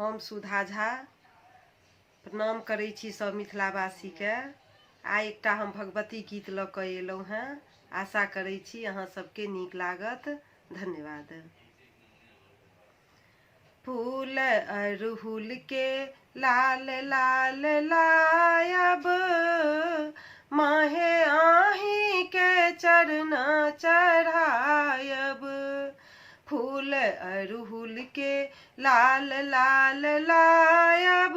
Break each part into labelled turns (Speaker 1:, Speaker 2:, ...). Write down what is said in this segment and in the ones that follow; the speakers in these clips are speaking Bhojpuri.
Speaker 1: हम सुधा झा प्रणाम करै छी सब मिथिलावासी के। आइ एकटा हम भगवती गीत लऽ कऽ एलहुँ हैं। आशा करै छी अहाँ सबके नीक लागत। धन्यवाद। फूल अड़हुल के लाल लाल लायब, माहे आही के चरण चढ़ायब। फूल अड़हुल के लाल लाल लायब,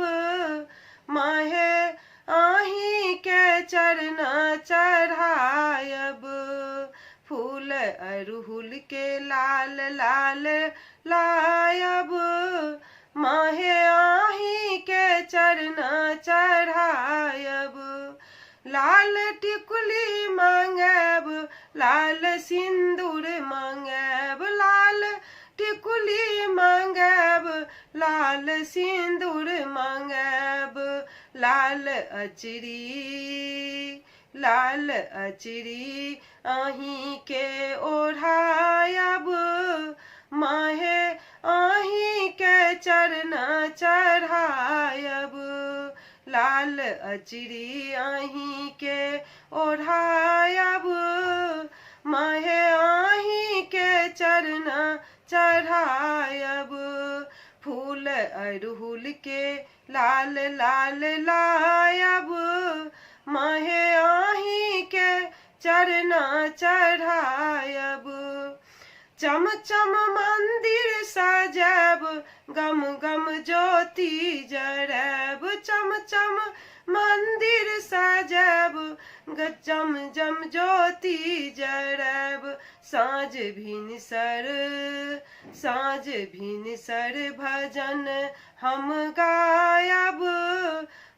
Speaker 1: माहे आही के चरण चढ़ायब। फूल अड़हुल के लाल लाल लायब, माहे आही के चरण चढ़ायब। लाल टिकुली मांगब, लाल सिंदूर मांगब। लाल टिकुली मांगब, लाल सिंदूर मांगब। लाल अचरी, लाल अचरी आही के ओढ़ायब, माहे आही के चरण चढ़ायब। लाल अचरी आही के ओढ़ायब, माहे आही के चरण चढ़ायब। फूल अड़हुल के लाल लाल लायब, माहे आही के चरण चढ़ायब। चम चम मंदिर सजब, गम गम ज्योति जरब। चम चम मंदिर सजब, जम जम ज्योति जरब। साँझ भिनसर, साँझ भिनसर भजन हम गायब,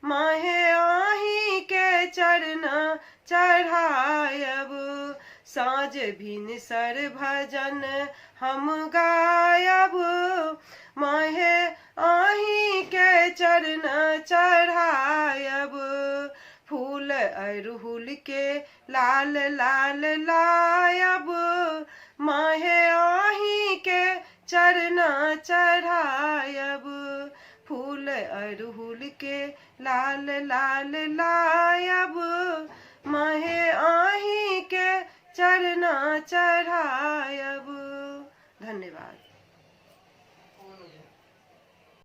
Speaker 1: माहे आही के चरण चढ़ायब। साँझ भिनसर भजन हम गायब, माहे आही के चरण चढ़ायब। फूल अड़हुल के लाल लाल लायब, माहे आही के चरण चढ़ायब। फूल अड़हुल के लाल लाल लायब, माहे आही के चरण चढ़ायब। धन्यवाद।